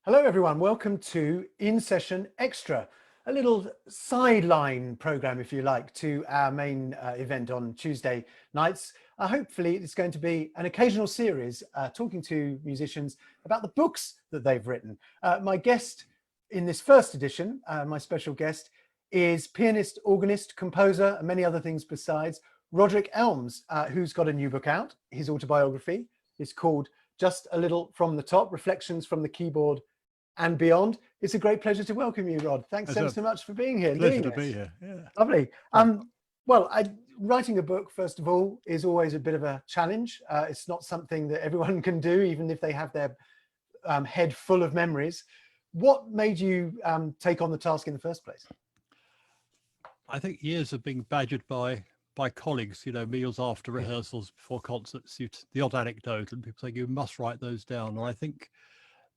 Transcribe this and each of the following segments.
Hello everyone, welcome to In Session Extra, a little sideline program, if you like, to our main event on Tuesday nights. Hopefully it's going to be an occasional series talking to musicians about the books that they've written. My guest in this first edition, my special guest, is pianist, organist, composer, and many other things besides, Roderick Elms, who's got a new book out. His autobiography is called Just a Little from the Top, Reflections from the Keyboard and Beyond. It's a great pleasure to welcome you, Rod. Thanks so much for being here. Pleasure to be here. Yeah. Lovely. Well, writing a book, first of all, is always a bit of a challenge. It's not something that everyone can do, even if they have their head full of memories. What made you take on the task in the first place? I think years of being badgered by colleagues, you know, meals after rehearsals, before concerts, the odd anecdote, and people saying you must write those down. And I think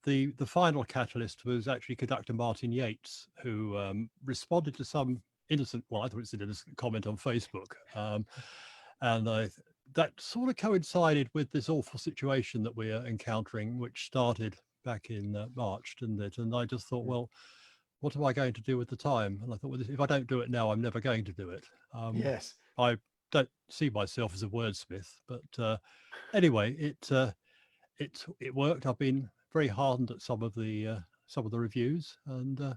the final catalyst was actually conductor Martin Yates, who responded to some innocent, well, I thought it's an innocent comment on Facebook. That sort of coincided with this awful situation that we are encountering, which started back in March, didn't it? And I just thought, well, what am I going to do with the time? And I thought, well, if I don't do it now, I'm never going to do it. Yes. I don't see myself as a wordsmith, but anyway, it worked. I've been very hardened at some of the reviews, and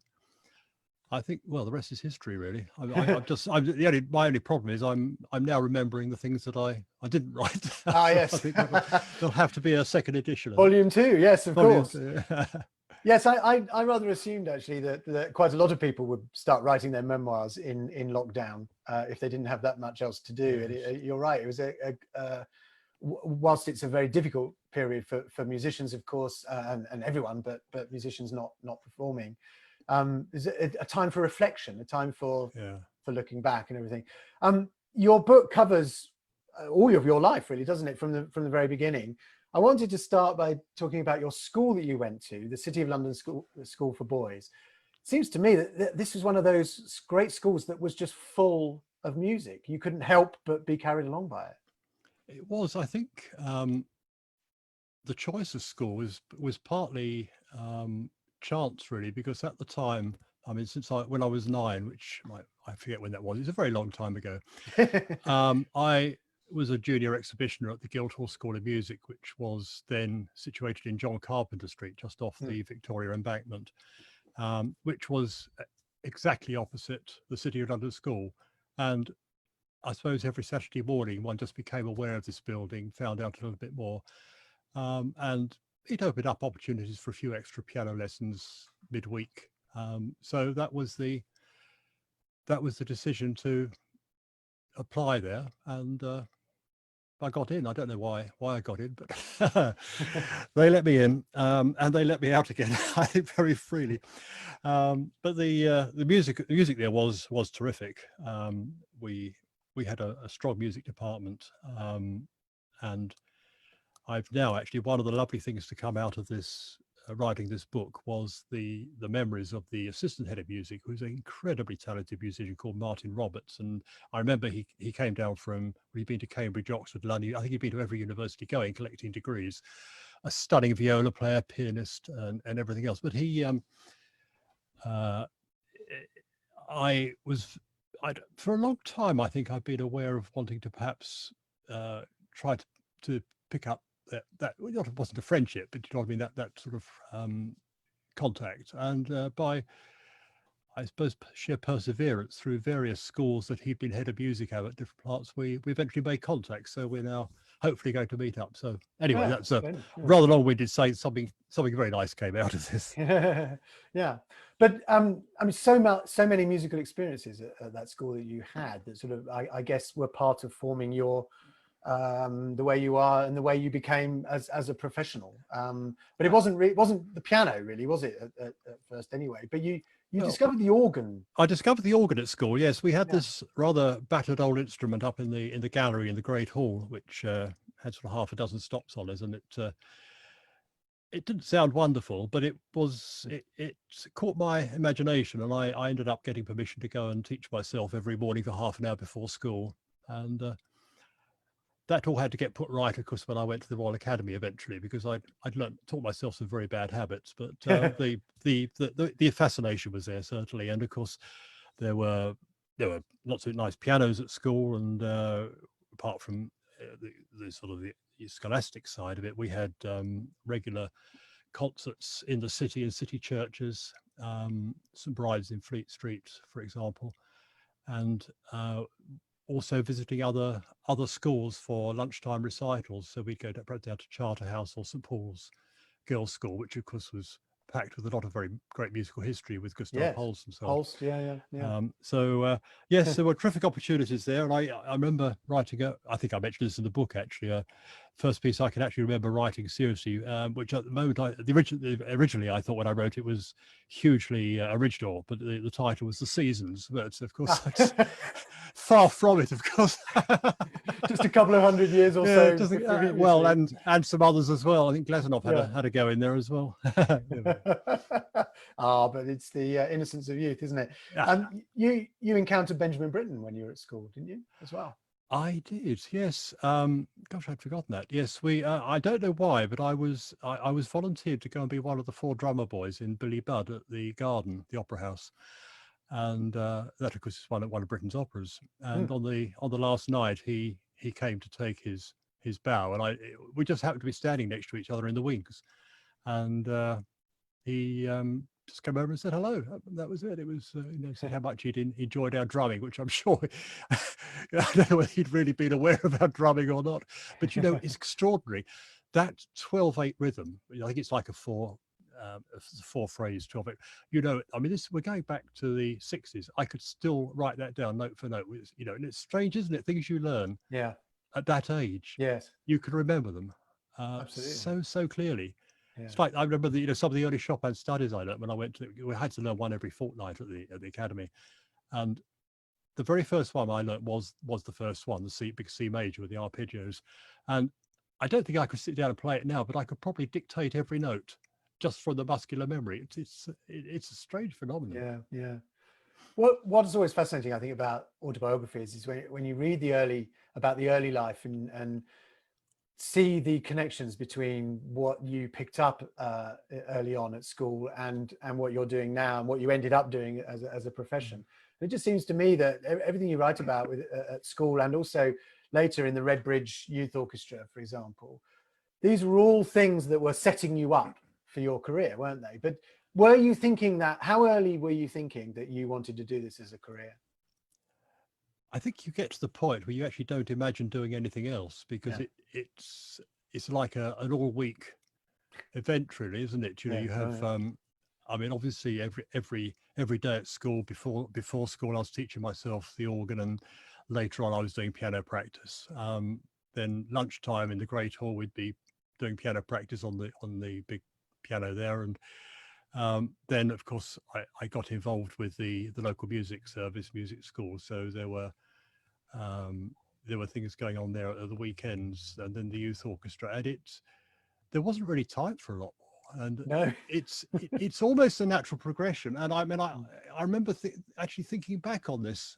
I think, well, the rest is history, really. My only problem is I'm now remembering the things that I didn't write. Yes. I think there'll have to be a second edition. Volume 2, yes, of course. 2. Yes, I rather assumed actually that quite a lot of people would start writing their memoirs in lockdown if they didn't have that much else to do. Yes. And you're right, it was whilst it's a very difficult period for musicians, of course, and everyone, but musicians not performing, is a time for reflection, a time for looking back and everything. Your book covers all of your life, really, doesn't it, from the very beginning? I wanted to start by talking about your school that you went to, the City of London School for Boys. It seems to me that this was one of those great schools that was just full of music. You couldn't help but be carried along by it. It was, I think, the choice of school was partly chance, really, because at the time, I mean, when I was 9, which I forget when that was, it's a very long time ago, I was a junior exhibitioner at the Guildhall School of Music, which was then situated in John Carpenter Street, just off the Victoria Embankment, which was exactly opposite the City of London School. And I suppose every Saturday morning, one just became aware of this building, found out a little bit more. And it opened up opportunities for a few extra piano lessons midweek. So that was the decision to apply there, and I got in. I don't know why I got in, but they let me in, and they let me out again, I think, very freely. But the music there was terrific. We had a strong music department, and I've now actually, one of the lovely things to come out of this writing this book was the memories of the assistant head of music, who's an incredibly talented musician called Martin Roberts. And I remember he came down from, he'd been to Cambridge, Oxford, London. I think he'd been to every university going, collecting degrees, a stunning viola player, pianist, and everything else. But for a long time, I think I've been aware of wanting to perhaps try to pick up that it wasn't a friendship, but you know what I mean, that sort of contact. And by, I suppose, sheer perseverance through various schools that he'd been head of music at different parts, we eventually made contact. So we're now hopefully going to meet up. So anyway, that's a rather long-winded saying something very nice came out of this. Yeah, but I mean, so many musical experiences at that school that you had that sort of, I guess, were part of forming your the way you are and the way you became as a professional. But it wasn't the piano, really, was it, at first anyway? But you discovered the organ. I discovered the organ at school. Yes, we had this rather battered old instrument up in the gallery in the Great Hall, which had sort of half a dozen stops on it, and it didn't sound wonderful, but it caught my imagination, and I ended up getting permission to go and teach myself every morning for half an hour before school, and that all had to get put right, of course, when I went to the Royal Academy eventually, because I'd taught myself some very bad habits, but the fascination was there, certainly. And of course, there were lots of nice pianos at school, and apart from the sort of the scholastic side of it, we had regular concerts in the city, in city churches, St Bride's in Fleet Street, for example, and also visiting other schools for lunchtime recitals. So we'd go down to Charterhouse or St Paul's Girls' School, which of course was packed with a lot of very great musical history with Gustav Yes. Holst and so on. Holst, yeah. Yes, there were terrific opportunities there, and I remember writing I think I mentioned this in the book actually. First piece I can actually remember writing seriously, which at the moment originally I thought when I wrote it was hugely original, but the title was The Seasons. But of course, that's far from it. Of course, just a couple of 100 years or so. Well, and some others as well. I think Glazunov had a go in there as well. But it's the innocence of youth, isn't it? You encountered Benjamin Britten when you were at school, didn't you, as well? I did, yes. Gosh, I'd forgotten that. Yes, we. I don't know why, but I was volunteered to go and be one of the 4 drummer boys in Billy Budd at the Garden, the Opera House, and that of course is one of Britain's operas. And on the last night, he came to take his bow, and we just happened to be standing next to each other in the wings, and he just came over and said hello. That was it. It was said how much he'd enjoyed our drumming, which I'm sure I don't know whether he'd really been aware of our drumming or not. But it's extraordinary, that 12/8 rhythm. I think it's like a 4 phrase 12/8. I mean, we're going back to the 60s. I could still write that down note for note. And it's strange, isn't it? Things you learn at that age. Yes, you can remember them so clearly. Yeah. It's like I remember some of the early Chopin studies I learned when I went we had to learn one every fortnight at the academy, and the very first one I learned was the first one, the big C major with the arpeggios, and I don't think I could sit down and play it now, but I could probably dictate every note just from the muscular memory. It's a strange phenomenon. Yeah. What is always fascinating, I think, about autobiographies is when you read about the early life and see the connections between what you picked up early on at school and what you're doing now and what you ended up doing as a profession. It just seems to me that everything you write about at school and also later in the Redbridge Youth Orchestra, for example, these were all things that were setting you up for your career, weren't they? But were you thinking how early were you thinking that you wanted to do this as a career? I think you get to the point where you actually don't imagine doing anything else, because it's like an all-week event, really, isn't it? You have I mean, obviously every day at school, before school I was teaching myself the organ, and later on I was doing piano practice. Then lunchtime in the Great Hall we'd be doing piano practice on the big piano there, and then of course I got involved with the local music service, music school, so there were things going on there at the weekends, and then the youth orchestra, and there wasn't really time for a lot more, and it's almost a natural progression. And I mean I remember actually thinking back on this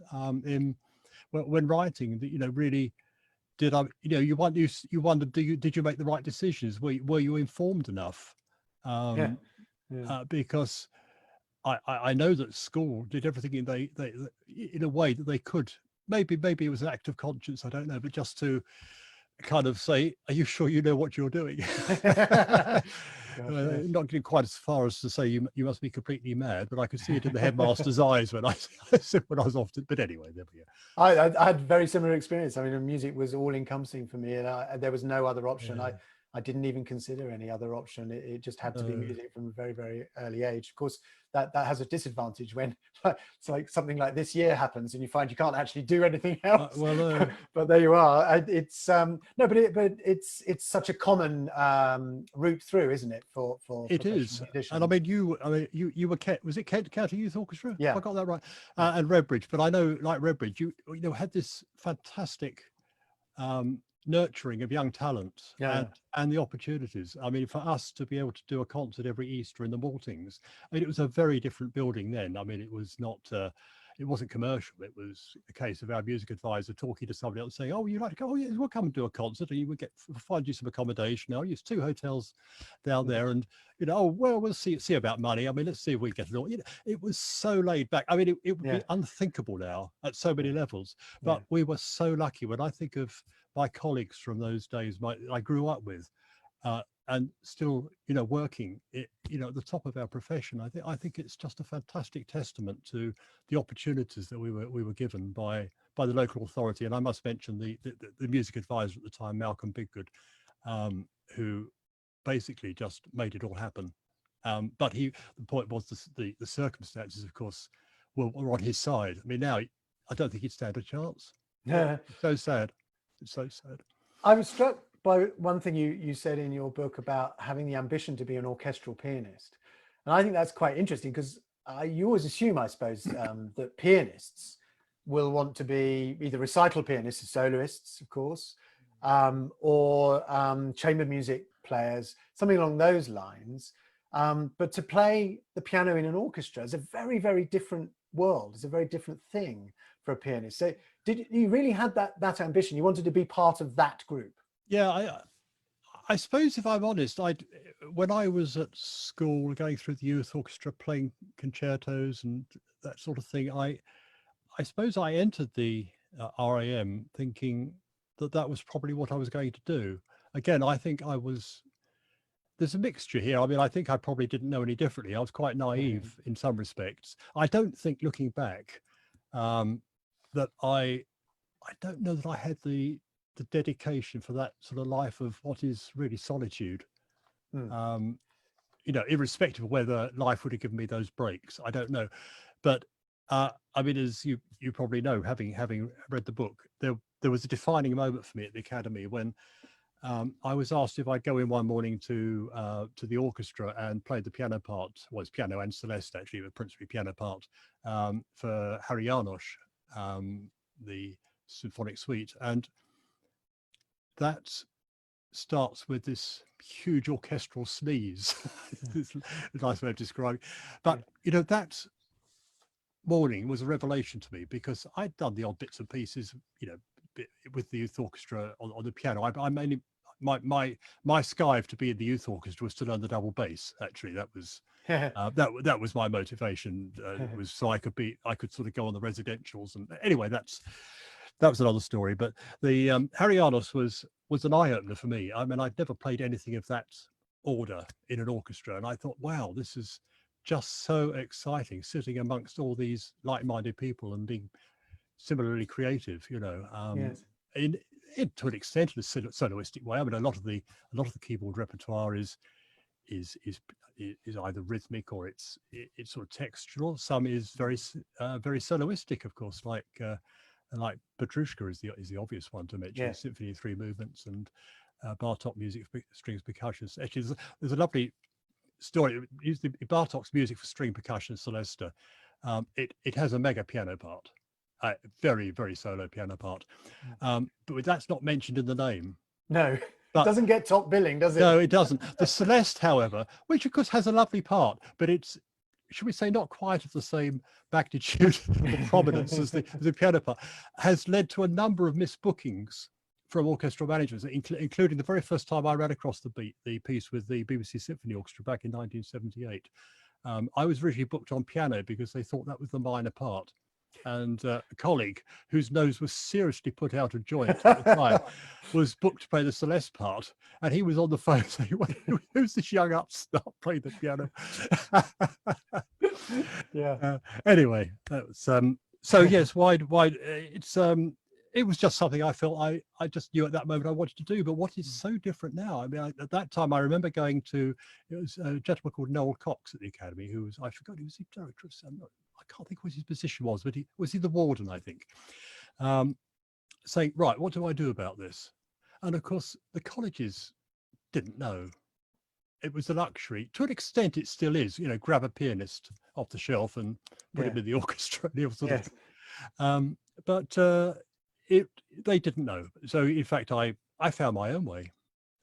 when writing, that really did I you wondered, did you make the right decisions? Were you informed enough? Because I know that school did everything they in a way that they could. Maybe it was an act of conscience, I don't know, but just to kind of say, are you sure you know what you're doing? Not getting quite as far as to say you must be completely mad, but I could see it in the headmaster's eyes when I was off. But anyway, there we go. I had very similar experience. I mean, music was all encompassing for me, and there was no other option. I didn't even consider any other option. It just had to be music from a very, very early age. Of course, that has a disadvantage when it's like something like this year happens and you find you can't actually do anything else. But there you are. It's it's such a common route through, isn't it? For it is. And I mean, you were was it Kent County Youth Orchestra? Yeah, I got that right. And Redbridge. But I know, like Redbridge, you had this fantastic nurturing of young talent and the opportunities. I mean, for us to be able to do a concert every Easter in the Maltings, I mean, it was a very different building then. I mean, it was not it wasn't commercial. It was a case of our music advisor talking to somebody else saying, oh, you'd like to go? Oh, yeah, we'll come and do a concert, and you would find you some accommodation. Oh, there's 2 hotels down there, and oh, well, we'll see about money. I mean, let's see if we get it all. It was so laid back. I mean, it would be unthinkable now at so many levels, but we were so lucky. When I think of my colleagues from those days, I grew up with, and still, working at the top of our profession. I think it's just a fantastic testament to the opportunities that we were given by the local authority. And I must mention the music advisor at the time, Malcolm Biggood, who basically just made it all happen. But the point was the circumstances, of course, were on his side. I mean, now I don't think he'd stand a chance. Yeah. It's so sad. It's so sad. I was struck by one thing you said in your book about having the ambition to be an orchestral pianist. And I think that's quite interesting, because you always assume, I suppose, that pianists will want to be either recital pianists, soloists, of course, or chamber music players, something along those lines. But to play the piano in an orchestra is a very, very different world. It's a very different thing for a pianist. So did you really had that ambition? You wanted to be part of that group? Yeah, I suppose, if I'm honest, when I was at school going through the youth orchestra, playing concertos and that sort of thing, I suppose I entered the RAM thinking that was probably what I was going to do. Again, I think there's a mixture here. I mean, I think I probably didn't know any differently. I was quite naive in some respects. I don't think, looking back, that I don't know that I had the dedication for that sort of life of what is really solitude. Irrespective of whether life would have given me those breaks, I don't know. But I mean, as you probably know, having read the book, there was a defining moment for me at the Academy when I was asked if I'd go in one morning to the orchestra and play the piano part. Well, it's piano and celeste, actually, but principally piano part, for Harry Janos, the Symphonic Suite. And that starts with this huge orchestral sneeze. It's a nice way of describing. But that morning was a revelation to me, because I'd done the odd bits and pieces, with the youth orchestra on the piano. I mainly my skive to be in the youth orchestra was to learn the double bass. Actually, that was that was my motivation. Was so I could sort of go on the residentials. And anyway, that was another story. But the Harry Janos was an eye-opener for me. I mean, I'd never played anything of that order in an orchestra, and I thought, wow, this is just so exciting, sitting amongst all these like-minded people and being similarly creative. Yes. To an extent, in a soloistic way. I mean, a lot of the keyboard repertoire is either rhythmic or it's sort of textural. Some is very soloistic, of course, like Petrushka is the obvious one to mention. Yes. Symphony in 3 movements, and Bartok music for strings percussion. Actually, there's a lovely story. Bartok's music for string percussion, Celesta. It has a mega piano part, very, very solo piano part, but that's not mentioned in the name. No, but it doesn't get top billing, does it? No, it doesn't. The Celeste, however, which of course has a lovely part, but it's, should we say, not quite of the same magnitude or prominence as the piano part, has led to a number of misbookings from orchestral managers, including the very first time I ran across the piece with the BBC Symphony Orchestra back in 1978. I was originally booked on piano because they thought that was the minor part. And a colleague whose nose was seriously put out of joint at the time was booked to play the Celeste part, and he was on the phone saying, who's this young upstart playing the piano? Yeah. Anyway, that was so yes, wide it was just something I felt I just knew at that moment I wanted to do. But what is so different now? I mean, at that time I remember going to, it was a gentleman called Noel Cox at the Academy, who was, I forgot, he was the director of some, I can't think what his position was, but he was the warden, I think, saying, right, what do I do about this? And of course, the colleges didn't know. It was a luxury. To an extent, it still is, grab a pianist off the shelf and put him in the orchestra. But they didn't know. So in fact, I found my own way.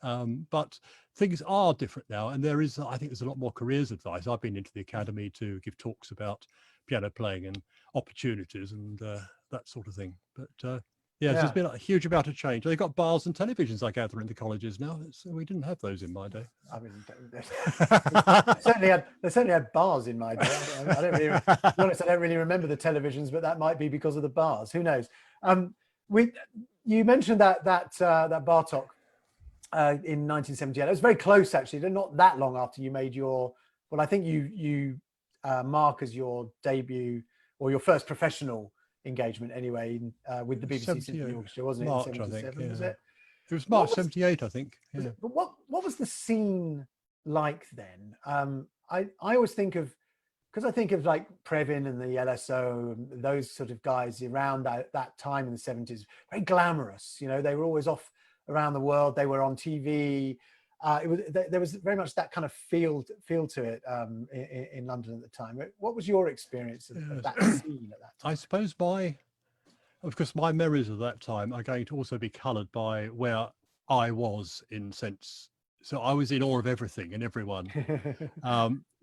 But things are different now, and I think there's a lot more careers advice. I've been into the Academy to give talks about piano playing, and opportunities and that sort of thing. But yeah, Yeah. there's been a huge amount of change. They've got bars and televisions, I gather, in the colleges now. We didn't have those in my day. I mean, they certainly had bars in my day. I don't really, to be honest, I don't really remember the televisions, but that might be because of the bars. Who knows? You mentioned that Bartok in 1978. It was very close, actually. Not that long after you made your. Well, I think you mark as your debut or your first professional engagement, anyway, with the BBC Symphony Orchestra, wasn't it? March, in 77, I think. Yeah. Was it? It was March 78, I think. Yeah. But what was the scene like then? I always think of, because I think of like Previn and the LSO and those sort of guys around that time in the 70s, very glamorous. You know, they were always off around the world. They were on TV. There was very much that kind of feel to it in London at the time. What was your experience of that scene at that time? I suppose of course, my memories of that time are going to also be coloured by where I was in sense. So I was in awe of everything and everyone.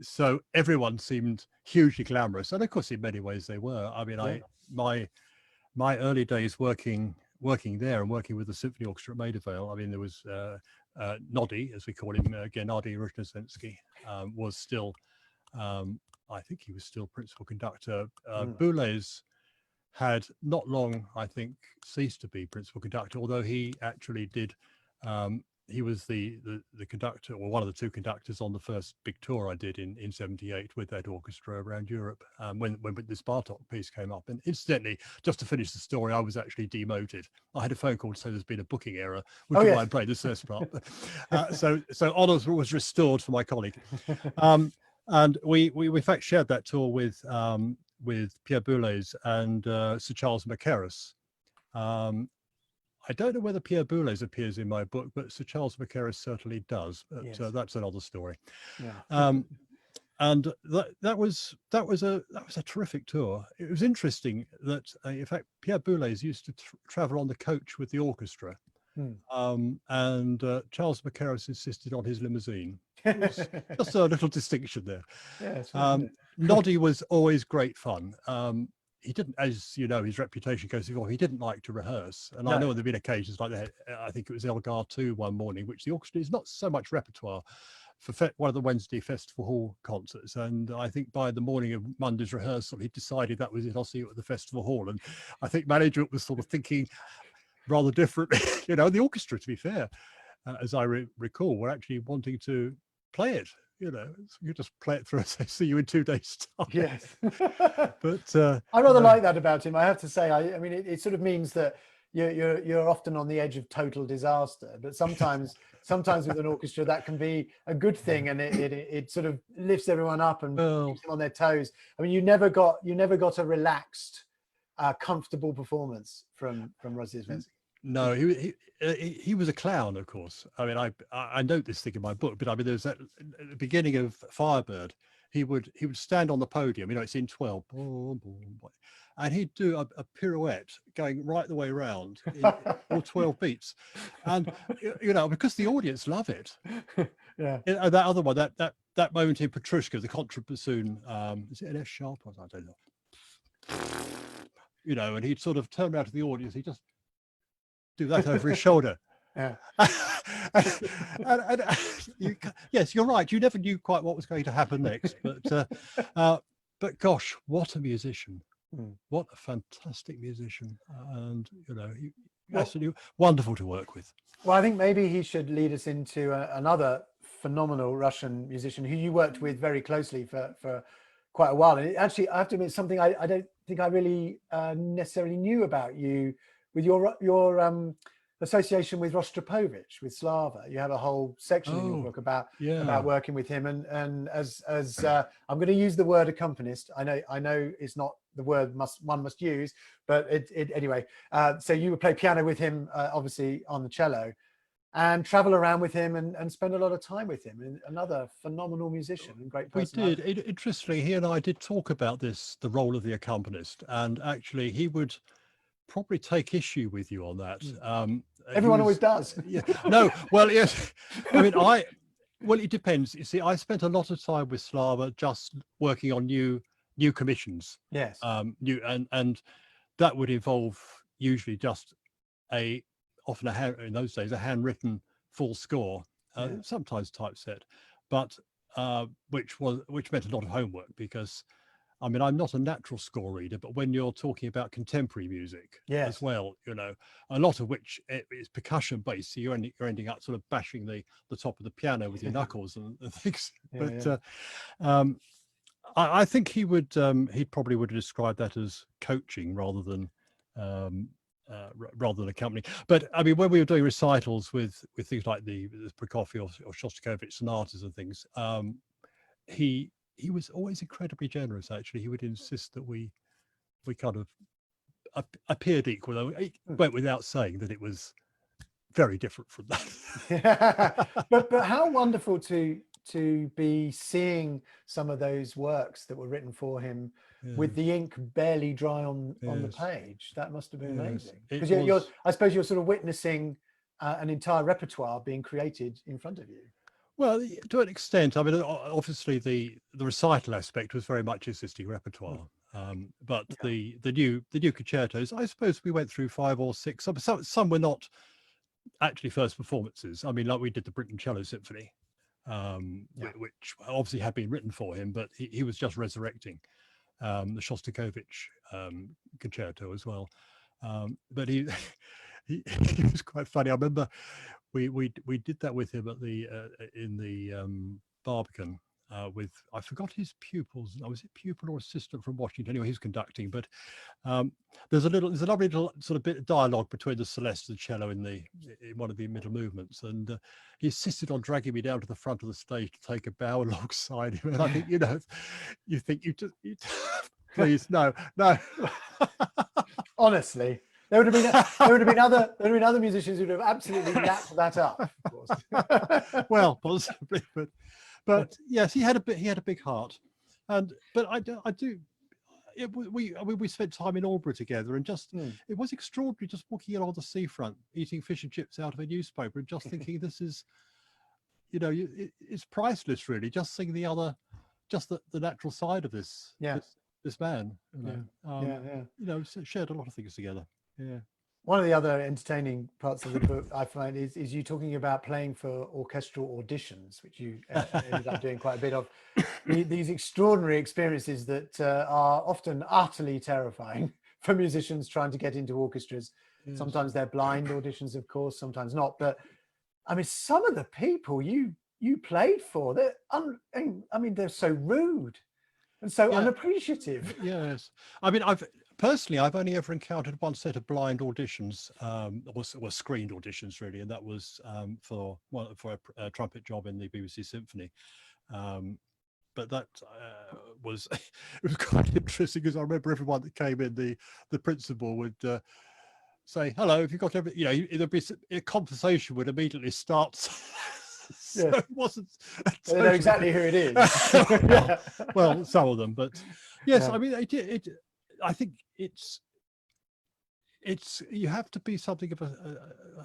So everyone seemed hugely glamorous, and of course, in many ways they were. I mean, yeah. my early days working there and working with the Symphony Orchestra at Maida Vale. I mean, there was Noddy, as we call him, Gennady Rushnozensky, was still, I think he was still principal conductor. Boulez had not long, I think, ceased to be principal conductor, although he actually did. He was the conductor, or one of the two conductors on the first big tour I did in 78 with that orchestra around Europe, when this Bartok piece came up. And incidentally, just to finish the story, I was actually demoted. I had a phone call to say there's been a booking error, which is why I played the first part. So honours was restored for my colleague. And we in fact shared that tour with Pierre Boulez and Sir Charles Mackerras. I don't know whether Pierre Boulez appears in my book, but Sir Charles Mackerras certainly does. But, yes. That's another story. Yeah. And that was a terrific tour. It was interesting that in fact Pierre Boulez used to travel on the coach with the orchestra, and Charles Mackerras insisted on his limousine. Just a little distinction there. Yeah, Noddy was always great fun. He didn't, as you know, his reputation goes before. He didn't like to rehearse, and I know there've been occasions like that. I think it was Elgar 2 one morning, which the orchestra is not so much repertoire for one of the Wednesday Festival Hall concerts, and I think by the morning of Monday's rehearsal, he decided that was it. I'll see you at the Festival Hall, and I think management was sort of thinking rather different. You know, the orchestra, to be fair, as I recall, were actually wanting to play it. You know, you just play it through and say, see you in 2 days' time. Yes. But I rather like that about him. I have to say, I mean, it sort of means that you're often on the edge of total disaster, but sometimes with an orchestra that can be a good thing, and it sort of lifts everyone up and keeps them on their toes. I mean, you never got a relaxed, comfortable performance from Rozhdestvensky. No, he was a clown, of course. I mean, I note this thing in my book, but I mean, there's that at the beginning of Firebird, he would stand on the podium, you know, it's in 12, and he'd do a pirouette going right the way around in all 12 beats, and you know, because the audience love it. Yeah. And that other one, that moment in Petrushka, the contrabassoon, is it an F sharp or I don't know. You know, and he'd sort of turn around to the audience, he just do that over his shoulder. Yeah. and yes, you're right. You never knew quite what was going to happen next, but gosh, what a musician! What a fantastic musician, and you know, absolutely wonderful to work with. Well, I think maybe he should lead us into another phenomenal Russian musician who you worked with very closely for quite a while. And actually, I have to admit, something I don't think I really necessarily knew about you. With your association with Rostropovich, with Slava, you have a whole section in your book about working with him, and as I'm going to use the word accompanist. I know it's not the word one must use, but it anyway. So you would play piano with him, obviously on the cello, and travel around with him and spend a lot of time with him. And another phenomenal musician and great person. We did. Interestingly, he and I did talk about the role of the accompanist, and actually he would probably take issue with you on that. Everyone always does. Yeah. No, well, yes. I mean, well, it depends. You see, I spent a lot of time with Slava just working on new new commissions. Yes. New and that would involve usually just often in those days a handwritten full score, sometimes typeset, but which meant a lot of homework, because I mean, I'm not a natural score reader, but when you're talking about contemporary music as well, you know, a lot of which is percussion based, so you're ending up sort of bashing the top of the piano with your knuckles and things. I think he probably would have described that as coaching rather than accompanying. But I mean, when we were doing recitals with things like the Prokofiev or Shostakovich sonatas and things, he was always incredibly generous. Actually, he would insist that we kind of appeared equal. Though it went without saying that it was very different from that. but how wonderful to be seeing some of those works that were written for him with the ink barely dry on the page. That must have been amazing, because I suppose you're sort of witnessing an entire repertoire being created in front of you. Well, to an extent. I mean, obviously the recital aspect was very much existing repertoire, but the new concertos, I suppose we went through 5 or 6. Some were not actually first performances. I mean, like we did the Britten Cello Symphony, which obviously had been written for him, but he was just resurrecting the Shostakovich concerto as well. But he was quite funny. I remember we did that with him at in the Barbican with, I forgot his pupils. Was it pupil or assistant from Washington? Anyway, he was conducting. But there's a lovely little sort of bit of dialogue between the celeste and the cello in one of the middle movements, and he insisted on dragging me down to the front of the stage to take a bow alongside him. And I think, you think you please no. Honestly. There would have been other musicians who would have absolutely lapped that up, of course. Well, possibly, but yes, he had a big heart, we spent time in Albury together, and just it was extraordinary just walking along the seafront, eating fish and chips out of a newspaper, and just thinking this is, it's priceless, really, just seeing the natural side of this man. Shared a lot of things together. Yeah. One of the other entertaining parts of the book I find is you talking about playing for orchestral auditions, which you ended up doing quite a bit of. These extraordinary experiences that are often utterly terrifying for musicians trying to get into orchestras. Yes. Sometimes they're blind auditions, of course, sometimes not. But I mean, some of the people you played for, they're so rude and so unappreciative. Yes. I mean, I've only ever encountered one set of blind auditions, or screened auditions, really, and that was for a trumpet job in the BBC Symphony. But that was it was quite interesting, because I remember everyone that came in, the principal would say, "Hello, if you've got everything," there'd be a conversation would immediately start. So it wasn't. They know exactly who it is. well, some of them, but yes, I mean, I think it's you have to be something of a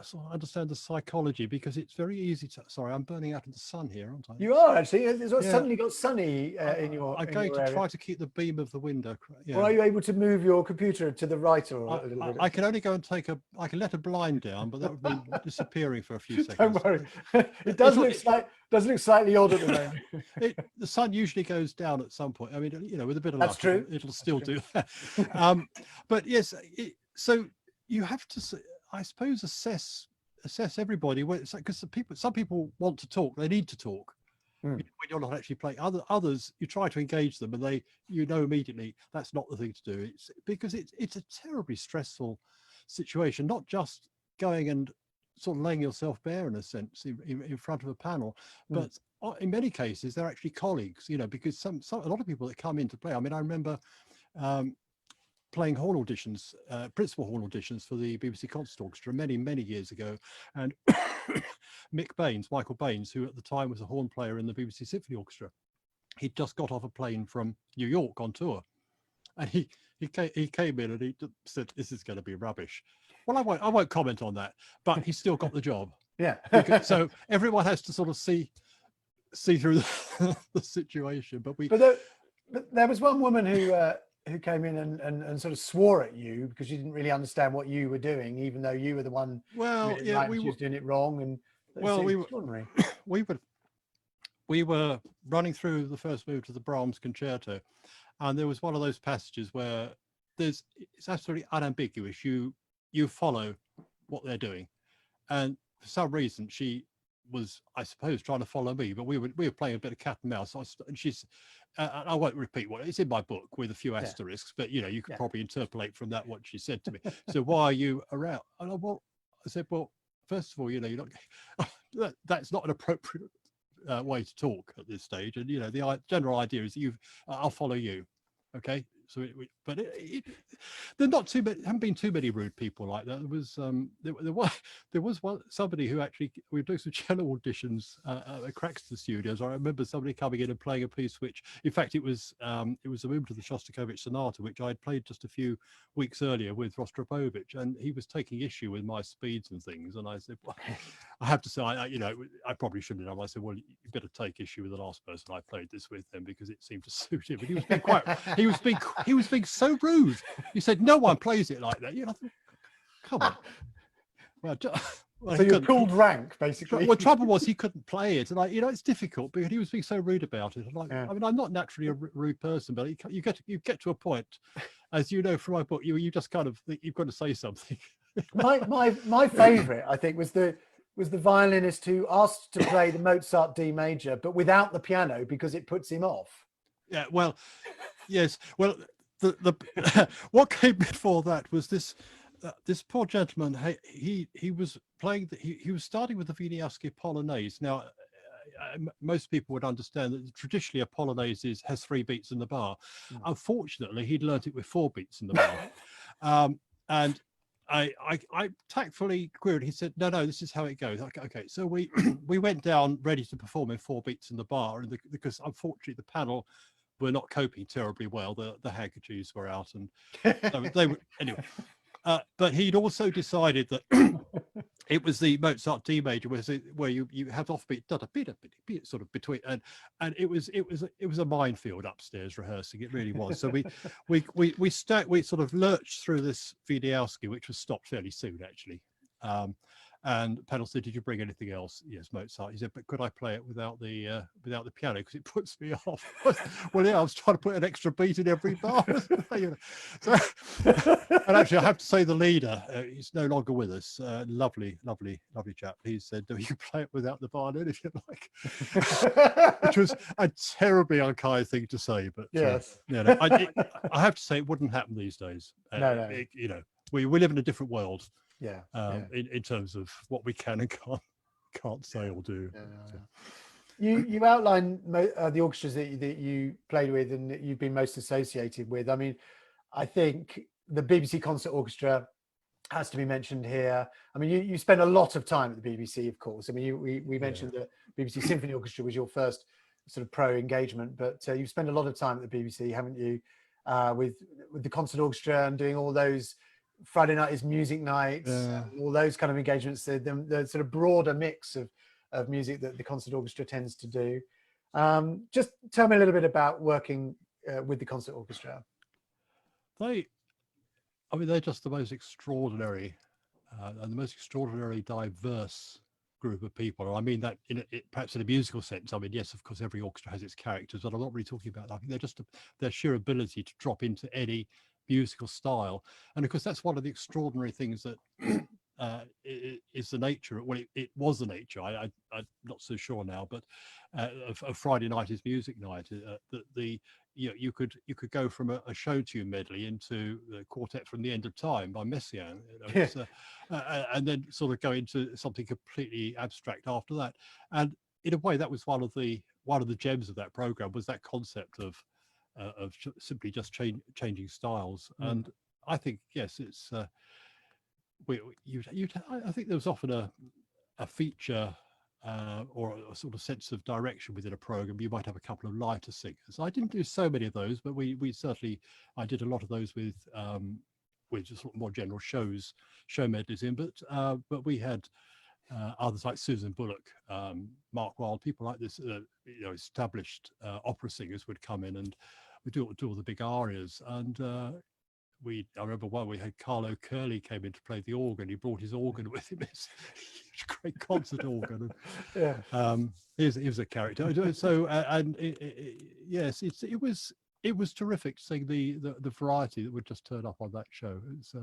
sort of understand the psychology, because it's very easy to. Sorry, I'm burning out in the sun here, aren't I? You are actually. It's suddenly got sunny in your. I'm going to try to keep the beam of the window. Or are you able to move your computer to the right or a little bit? I can only go and I can let a blind down, but that would be disappearing for a few seconds. Don't worry. It does look slightly odd at the moment. The sun usually goes down at some point. I mean, with a bit of luck, true. It'll still do that. But yes, so you have to, I suppose, assess everybody, because some people want to talk, they need to talk when you're not actually playing. Others, you try to engage them, and they immediately that's not the thing to do. It's because it's a terribly stressful situation, not just going and sort of laying yourself bare in a sense in front of a panel, but in many cases they're actually colleagues, because a lot of people that come in to play. I mean, I remember playing hall auditions, principal hall auditions for the BBC Concert Orchestra many years ago, and Michael Baines, who at the time was a horn player in the BBC Symphony Orchestra, he'd just got off a plane from New York on tour, and he came in and he said, "This is going to be rubbish." Well, I won't comment on that, but he still got the job. Yeah. So everyone has to sort of see through the situation, but But there was one woman who came in and sort of swore at you because she didn't really understand what you were doing, even though you were the one Well, doing it yeah, right and she was doing it wrong. And it's well, we were, extraordinary. we were, we were running through the first move to the Brahms concerto, and there was one of those passages where it's absolutely unambiguous. You follow what they're doing, and for some reason she was, I suppose, trying to follow me, but we were playing a bit of cat and mouse. And she's, I won't repeat what it's in my book with a few asterisks, but you know, you could probably interpolate from that what she said to me. So why are you around? And I said, well, first of all, you know, you're not. That's not an appropriate way to talk at this stage. And you know, the general idea is that I'll follow you. Okay, so there not too many, haven't been too many rude people like that. There was one somebody who actually, we were doing some cello auditions at Craxton Studios. I remember somebody coming in and playing a piece which, in fact, it was a movement of the Shostakovich Sonata, which I had played just a few weeks earlier with Rostropovich, and he was taking issue with my speeds and things. And I said, well, I have to say, you know, I probably shouldn't have. I said, well, you better take issue with the last person I played this with then, because it seemed to suit him. But he was being quite, he was being so rude. He said, no one plays it like that. You know, come on. Well, so you're pulled rank, basically. Well, trouble was he couldn't play it, and you know, it's difficult because he was being so rude about it. And I mean, I'm not naturally a rude person, but you get to a point, as you know from my book, you just kind of think you've got to say something. my favorite, I think, was the violinist who asked to play the Mozart D major, but without the piano because it puts him off. Yeah, well, yes, well, the what came before that was this this poor gentleman. He was playing. He was starting with the Wieniawski Polonaise. Now, most people would understand that traditionally a Polonaise has 3 beats in the bar. Unfortunately, he'd learnt it with 4 beats in the bar, and I tactfully queried. He said, "No, this is how it goes." Okay, so we we went down ready to perform in 4 beats in the bar, and because unfortunately the panel were not coping terribly well. The handkerchiefs were out, and so they were anyway. But he'd also decided that it was the Mozart D major, where you have offbeat sort of between, and it was a minefield upstairs rehearsing. It really was. So we sort of lurched through this Wieniawski, which was stopped fairly soon actually. And Panel said, "Did you bring anything else?" "Yes, Mozart." He said, "But could I play it without the piano because it puts me off?" Well, yeah, I was trying to put an extra beat in every bar. You know. So, and actually, I have to say, the leader, he's no longer with us. Lovely chap. He said, "You can play it without the violin if you like," which was a terribly unkind thing to say. But yes, you know, I have to say, it wouldn't happen these days. No. You know, we live in a different world. Yeah, in terms of what we can and can't say or do. So. You outline the orchestras that you played with and that you've been most associated with. I mean, I think the BBC Concert Orchestra has to be mentioned here. I mean, you spent a lot of time at the BBC, of course. I mean, we mentioned that BBC Symphony Orchestra was your first sort of pro engagement, but you've spent a lot of time at the BBC, haven't you, with the concert orchestra and doing all those Friday night is music nights, all those kind of engagements, the sort of broader mix of music that the concert orchestra tends to do. Just tell me a little bit about working with the concert orchestra. They're just the most extraordinary and the most extraordinarily diverse group of people. And I mean that perhaps in a musical sense. I mean, yes, of course, every orchestra has its characters, but I'm not really talking about that. I think they're just their sheer ability to drop into any musical style. And of course, that's one of the extraordinary things that is the nature. Well, it was the nature. I'm not so sure now, but of Friday night is music night. You could go from a show tune medley into the Quartet from the End of Time by Messiaen, you know, and then sort of go into something completely abstract after that. And in a way, that was one of the gems of that program, was that concept of simply just changing styles. And I think, yes, it's I think there was often a feature or a sort of sense of direction within a program. You might have a couple of lighter singers. I didn't do so many of those, but I did a lot of those with just sort of more general show medleys in. But we had others like Susan Bullock, Mark Wilde, people like this, you know, established opera singers would come in, and we do all the big arias. And I remember one we had Carlo Curley came in to play the organ. He brought his organ with him. It's a great concert organ. Yeah. He was a character. So yes, it was terrific seeing the variety that would just turn up on that show. It's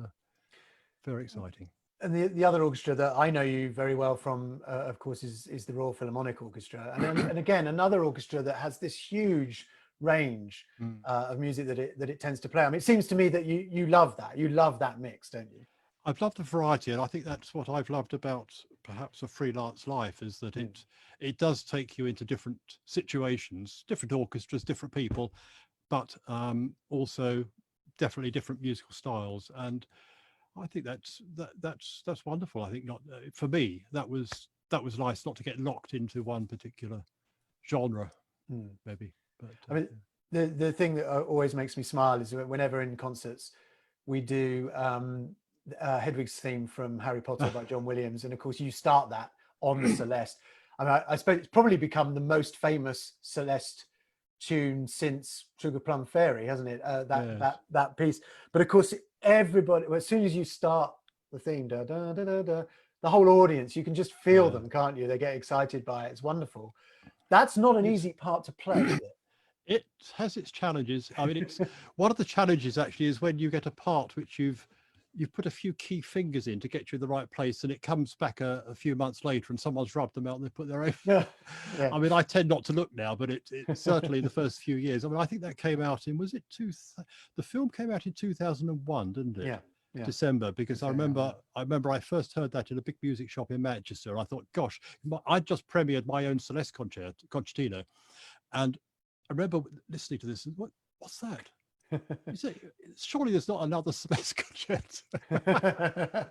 very exciting. And the other orchestra that I know you very well from, of course, is the Royal Philharmonic Orchestra, and again another orchestra that has this huge range of music that it tends to play. I mean, it seems to me that you love that. You love that mix, don't you? I've loved the variety, and I think that's what I've loved about perhaps a freelance life, is that it does take you into different situations, different orchestras, different people, but also definitely different musical styles. And I think that's wonderful. I think not for me, that was nice not to get locked into one particular genre, maybe. But I mean, the thing that always makes me smile is whenever in concerts we do Hedwig's theme from Harry Potter by John Williams, and of course you start that on the Celeste. I mean, I suppose it's probably become the most famous Celeste tune since Sugar Plum Fairy, hasn't it? That piece. But of course, everybody, as soon as you start the theme, da, da, da, da, da, the whole audience, you can just feel them, can't you? They get excited by it. It's wonderful. That's not an easy part to play, is it? It has its challenges. I mean, it's one of the challenges actually is when you get a part which you've put a few key fingers in to get you in the right place, and it comes back a few months later and someone's rubbed them out and they put their own. I mean, I tend not to look now, but it certainly the first few years. I mean, I think that came out in, was it the film came out in 2001, didn't it? Yeah. December, because I remember I first heard that in a big music shop in Manchester, and I thought, gosh, I just premiered my own Celeste concertino, and I remember listening to this and what's that? You say, surely there's not another Celeste concerto.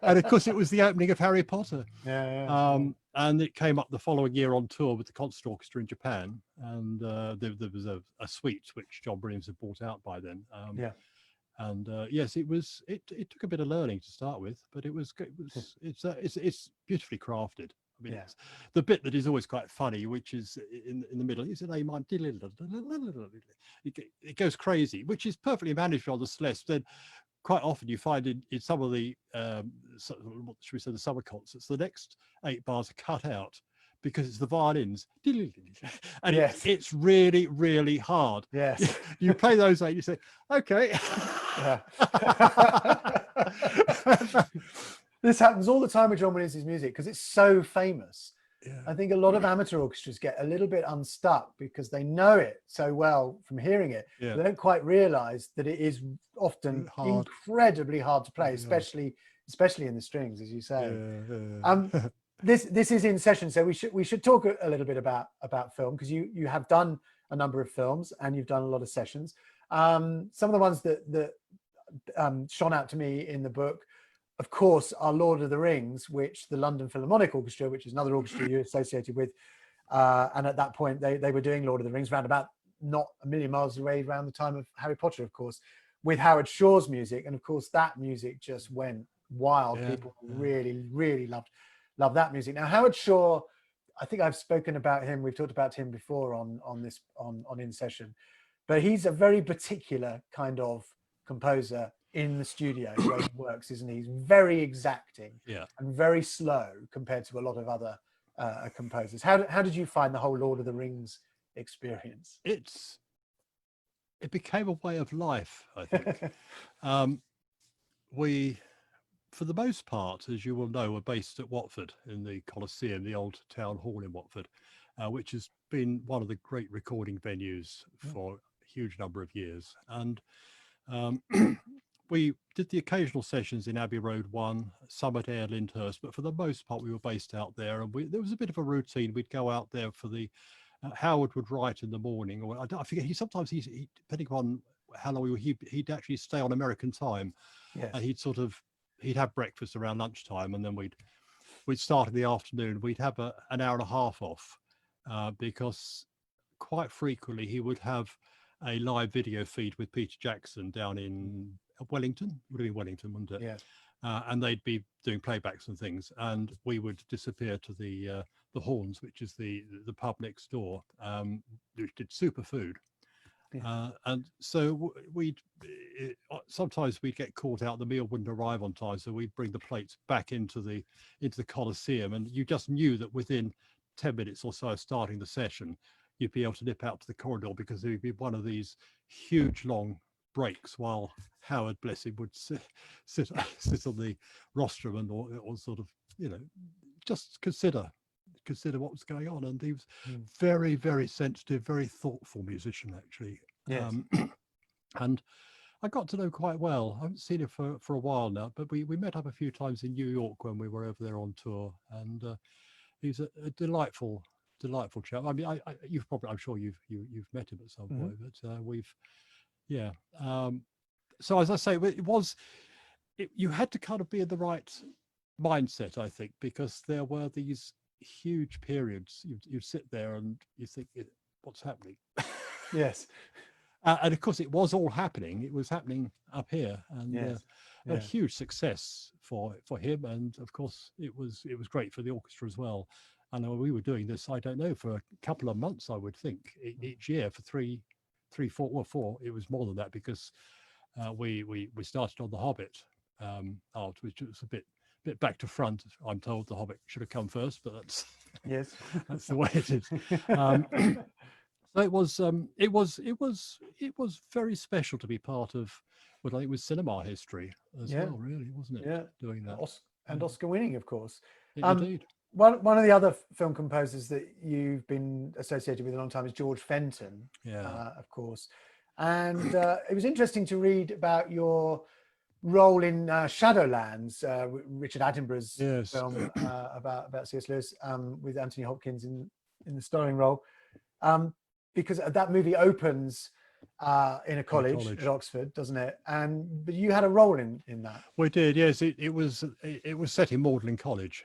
And of course it was the opening of Harry Potter. And it came up the following year on tour with the concert orchestra in Japan, and there was a suite which John Williams had brought out by then. And yes, it took a bit of learning to start with, but it's beautifully crafted. I mean, the bit that is always quite funny, which is in the middle, is an A minor. It goes crazy, which is perfectly managed on the Celeste. Then quite often you find in some of the, what should we say, the summer concerts, the next 8 bars are cut out because it's the violins. And it's really, really hard. Yes. You play those 8, you say, okay. This happens all the time with John Williams' music because it's so famous. I think a lot of amateur orchestras get a little bit unstuck because they know it so well from hearing it. They don't quite realize that it is often incredibly hard to play, especially in the strings, as you say. This is in session, so we should talk a little bit about film, because you have done a number of films and you've done a lot of sessions. Some of the ones that shone out to me in the book, of course, are Lord of the Rings, which the London Philharmonic Orchestra, which is another orchestra you're associated with, and at that point they were doing Lord of the Rings round about not a million miles away around the time of Harry Potter, of course, with Howard Shore's music, and of course that music just went wild. People really loved that music. Now Howard Shore, I think I've spoken about him, we've talked about him before on In Session, but he's a very particular kind of composer in the studio where he works, isn't he? He's very exacting and very slow compared to a lot of other composers. How did you find the whole Lord of the Rings experience? It became a way of life, I think. We, for the most part, as you will know, are based at Watford in the Coliseum, the old town hall in Watford, which has been one of the great recording venues for a huge number of years. And we did the occasional sessions in Abbey Road 1, some at Air Lyndhurst, but for the most part we were based out there. And there was a bit of a routine. We'd go out there for the Howard would write in the morning, or I forget. Sometimes he depending on how long he'd actually stay on American time, and he'd have breakfast around lunchtime, and then we'd start in the afternoon. We'd have an hour and a half off because quite frequently he would have a live video feed with Peter Jackson down in Wellington. Would have been Wellington, wouldn't it? Yeah. And they'd be doing playbacks and things, and we would disappear to the Horns, which is the pub next door, which did super food. And so sometimes we'd get caught out, the meal wouldn't arrive on time, so we'd bring the plates back into the Colosseum, and you just knew that within 10 minutes or so of starting the session you'd be able to nip out to the corridor, because there would be one of these huge long breaks while Howard, bless him, would sit on the rostrum and or sort of, you know, just consider what was going on. And he was very, very sensitive, very thoughtful musician, actually. Yes. And I got to know quite well. I haven't seen him for a while now, but we met up a few times in New York when we were over there on tour, and he's a delightful chap. I mean, I'm sure you've met him at some point, but so as I say, you had to kind of be in the right mindset, I think, because there were these huge periods. You sit there and you think, what's happening? Yes. And of course it was all happening. It was happening up here, and a huge success for him. And of course it was great for the orchestra as well. I know we were doing this, I don't know, for a couple of months, I would think, each year for three, four, it was more than that, because we started on the Hobbit, which was a bit back to front. I'm told the Hobbit should have come first, but that's that's the way it is. So it was very special to be part of what I think was cinema history as well, really, wasn't it? Yeah, doing that, and Oscar winning, of course. Indeed. One of the other film composers that you've been associated with a long time is George Fenton, of course. And it was interesting to read about your role in Shadowlands, Richard Attenborough's film about C.S. Lewis, with Anthony Hopkins in the starring role, because that movie opens in a college at Oxford, doesn't it? But you had a role in that. We did, yes. It was set in Magdalen College,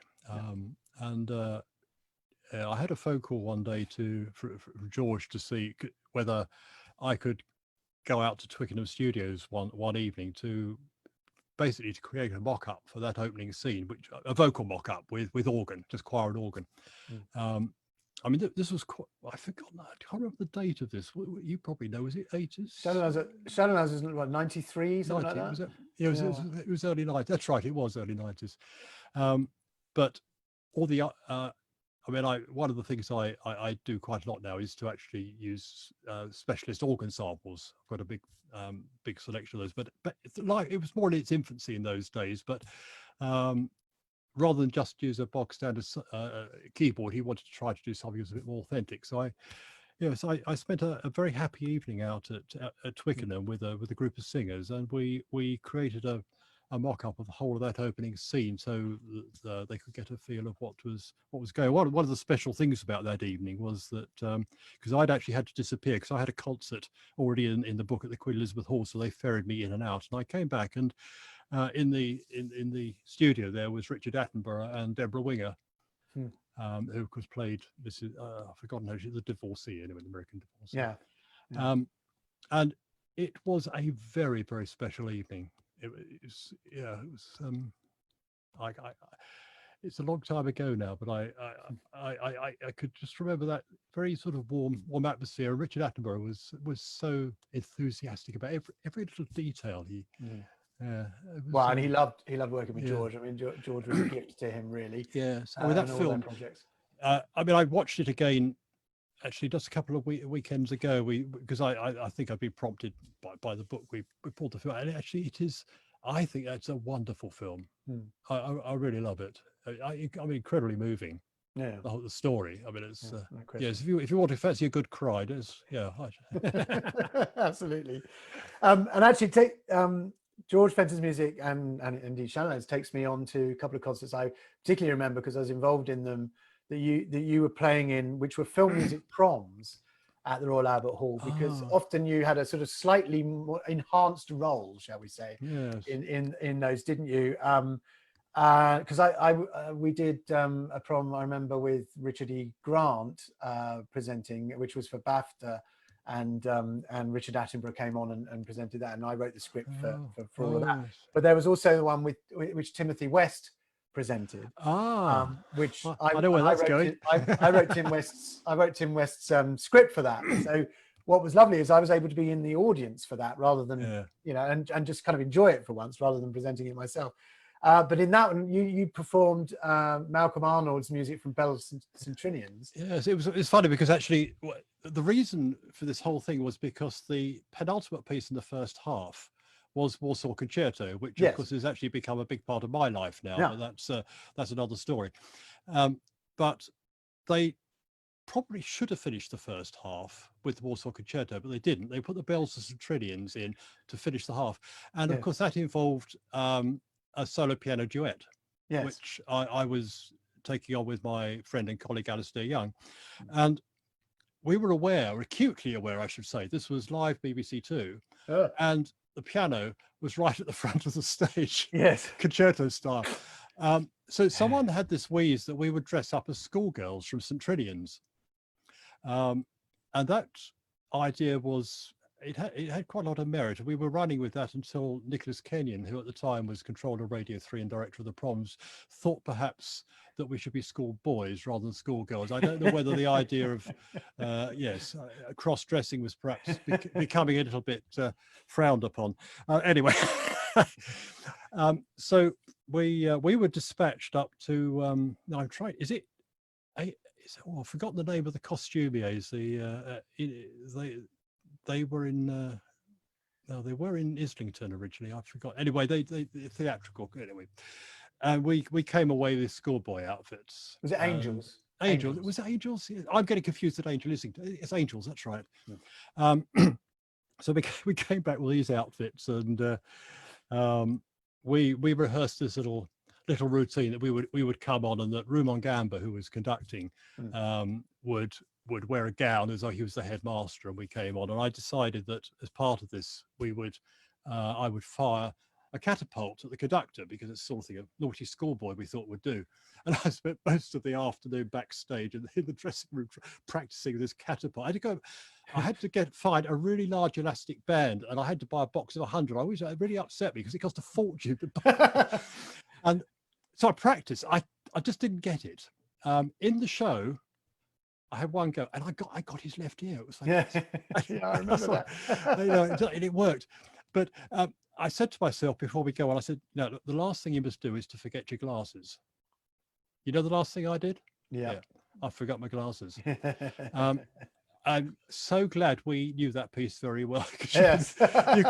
and I had a phone call one day from George to see whether I could go out to Twickenham Studios one evening to basically create a mock-up for that opening scene, which a vocal mock-up with organ, just choir and organ. I mean, this was quite, I forgot, I can't remember the date of this. You probably know, was it 80s? Shadowlands was what, 93, something 90, like that? Was it? Yeah, it was early 90s. That's right, it was early 90s. But all the, I mean, one of the things I do quite a lot now is to actually use specialist organ samples. I've got a big selection of those, but it was more in its infancy in those days. But rather than just use a box standard keyboard, he wanted to try to do something that was a bit more authentic. So I spent a very happy evening out at Twickenham with a group of singers, and we created a mock-up of the whole of that opening scene, so that they could get a feel of what was going on. One of the special things about that evening was that because I'd actually had to disappear because I had a concert already in the book at the Queen Elizabeth Hall, so they ferried me in and out, and I came back, and in the studio there was Richard Attenborough and Deborah Winger, who of course played I've forgotten how the divorcee, anyway, the American divorcee. And it was a very, very special evening. It was it's a long time ago now, but I could just remember that very sort of warm atmosphere. Richard Attenborough was so enthusiastic about every little detail. Well, and he loved working with George. I mean, George was a gift to him, really. Yes, I mean, that film. Projects. I mean, I watched it again actually just a couple of weekends ago. Because I think I'd been prompted by the book. We pulled the film, and actually it is. I think that's a wonderful film. I really love it. I mean, incredibly moving. Yeah, the story. I mean, it's yes. If you want to fancy a good cry, there's absolutely. And actually, take George Fenton's music and indeed Shadowlands takes me on to a couple of concerts I particularly remember because I was involved in them that you were playing in, which were film music proms at the Royal Albert Hall, because often you had a sort of slightly more enhanced role, shall we say, in those, didn't you? Because we did a prom, I remember, with Richard E. Grant presenting, which was for BAFTA, and Richard Attenborough came on and presented that, and I wrote the script for all of that. But there was also the one which Timothy West presented, which I know where that's going. I wrote Tim West's script for that. So what was lovely is I was able to be in the audience for that rather than, Yeah. you know, and just kind of enjoy it for once rather than presenting it myself. But in that one, you performed Malcolm Arnold's music from Bell's Centennials. Yes, it's funny because actually the reason for this whole thing was because the penultimate piece in the first half was Warsaw Concerto, which of Yes. course has actually become a big part of my life now. Yeah. But that's another story. But they probably should have finished the first half with the Warsaw Concerto, but they didn't. They put the Bells and Centennials in to finish the half, and of Yes. course that involved a solo piano duet, Yes. which I was taking on with my friend and colleague Alistair Young, and we were aware, acutely aware, I should say, this was live BBC Two, and the piano was right at the front of the stage, Yes. concerto style. So someone had this wheeze that we would dress up as schoolgirls from St. Trinian's. And that idea was, it had quite a lot of merit. We were running with that until Nicholas Kenyon, who at the time was controller of Radio 3 and director of the Proms, thought perhaps that we should be schoolboys rather than schoolgirls. I don't know whether the idea of, cross-dressing was perhaps becoming a little bit frowned upon. Anyway, so we were dispatched up to, I'm trying, I've forgotten the name of the costumiers. They were in no, they were in Islington originally. I forgot. Anyway, they theatrical anyway, and we came away with schoolboy outfits. Was it Angels? Angels. Was it Angels? I'm getting confused with Angel Islington. It's Angels. That's right. Yeah. So we came back with these outfits, and we rehearsed this little routine that we would come on, and that Rumon Gamba, who was conducting, would wear a gown as though he was the headmaster, and we came on, and I decided that as part of this I would fire a catapult at the conductor, because it's sort of thing a naughty schoolboy we thought would do. And I spent most of the afternoon backstage in the dressing room practicing this catapult. I had to find a really large elastic band, and I had to buy a box of 100. It really upset me because it cost a fortune to buy. And so I practiced. I just didn't get it. In the show, I had one go, and I got his left ear. It was like, yeah, I remember that. And it worked. But I said to myself before we go on, I said, no, the last thing you must do is to forget your glasses. You know the last thing I did? Yeah. I forgot my glasses. I'm so glad we knew that piece very well. Yes. You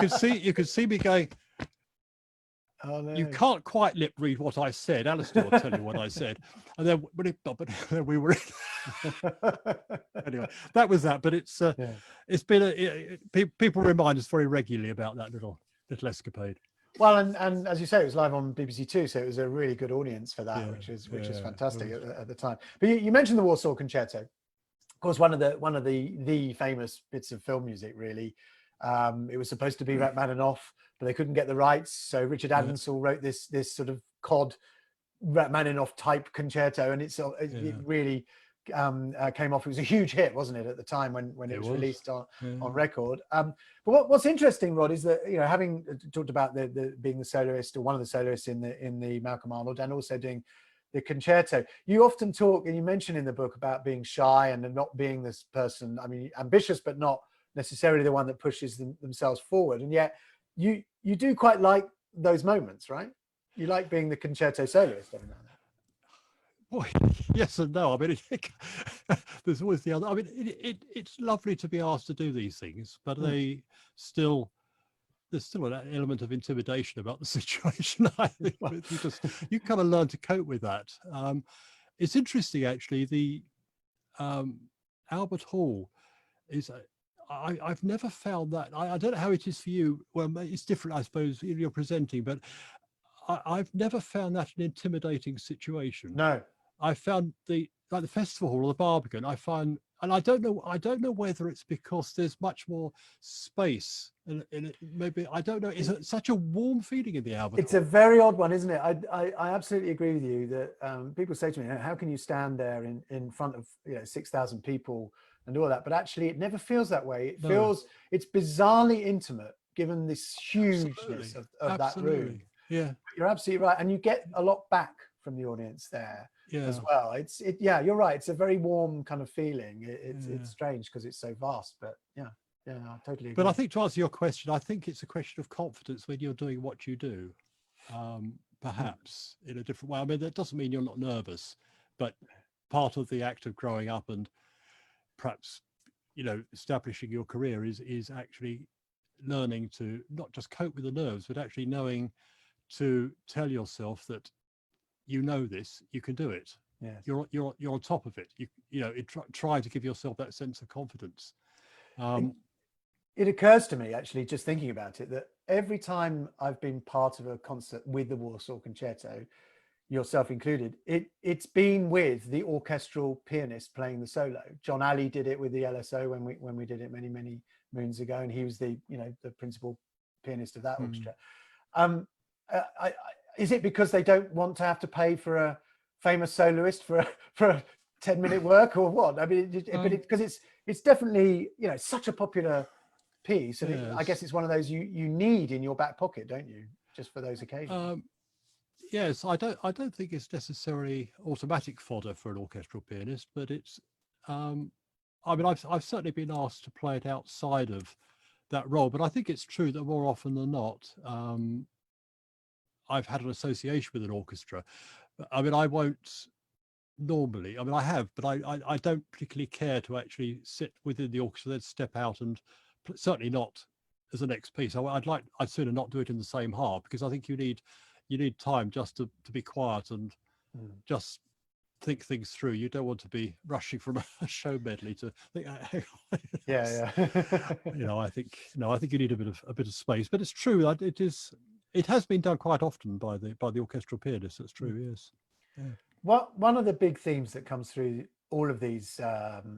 could see me going, oh, no. You can't quite lip read what I said. Alistair will tell you what I said. And then we were anyway, that was that. But it's been people remind us very regularly about that little escapade. Well, and as you say, it was live on BBC Two, so it was a really good audience for that, which is fantastic at the time. But you mentioned the Warsaw Concerto, of course, one of the famous bits of film music, really. It was supposed to be Rachmaninoff, but they couldn't get the rights, so Richard Adamsall wrote this sort of cod Rachmaninoff type concerto, and it really came off. It was a huge hit, wasn't it, at the time when it was released on record. But what's interesting, Rod, is that, you know, having talked about the being the soloist, or one of the soloists in the Malcolm Arnold, and also doing the concerto, you often talk, and you mention in the book, about being shy and not being this person, I mean, ambitious, but not necessarily the one that pushes themselves forward. And yet you do quite like those moments, right? You like being the concerto soloist every now and then. Boy, yes and no. I mean, there's always the other. I mean, it's lovely to be asked to do these things, but there's still an element of intimidation about the situation. I think you kind of learn to cope with that. It's interesting, actually. The Albert Hall is. I've never found that. I don't know how it is for you. Well, it's different, I suppose, if you're presenting, but I've never found that an intimidating situation. No. I found the festival hall or the Barbican, I find, and I don't know whether it's because there's much more space and maybe, I don't know, is it such a warm feeling in the Albert It's Hall? a very odd one, isn't it? I absolutely agree with you that people say to me, how can you stand there in front of 6,000 people and all that? But actually it never feels that way. It feels, it's bizarrely intimate given this hugeness of that room. Yeah, you're absolutely right, and you get a lot back from the audience there as well. You're right, it's a very warm kind of feeling. It's strange because it's so vast, but Yeah, I totally agree. But I think to answer your question, I think it's a question of confidence when you're doing what you do, perhaps in a different way. I mean, that doesn't mean you're not nervous, but part of the act of growing up and perhaps, establishing your career is actually learning to not just cope with the nerves, but actually knowing to tell yourself that this, you can do it. Yes. You're on top of it. Try to give yourself that sense of confidence. It occurs to me, actually, just thinking about it, that every time I've been part of a concert with the Warsaw Concerto, yourself included, it's been with the orchestral pianist playing the solo. John Alley did it with the LSO when we did it many moons ago, and he was the principal pianist of that orchestra. Is it because they don't want to have to pay for a famous soloist for a 10-minute work, or what? I mean, because it's definitely such a popular piece, and Yes. I guess it's one of those you need in your back pocket, don't you, just for those occasions? Yes, I don't think it's necessarily automatic fodder for an orchestral pianist, but it's I mean, I've certainly been asked to play it outside of that role, but I think it's true that more often than not, I've had an association with an orchestra. I mean, I won't normally, I mean, I have, but I don't particularly care to actually sit within the orchestra, then step out, and certainly not as the next piece. I'd sooner not do it in the same half, because I think you need time just to be quiet and just think things through. You don't want to be rushing from a show medley to think, yeah. I think you need a bit of space. But it's true that it has been done quite often by the orchestral pianist. That's true. Yes. Yeah. One of the big themes that comes through all of these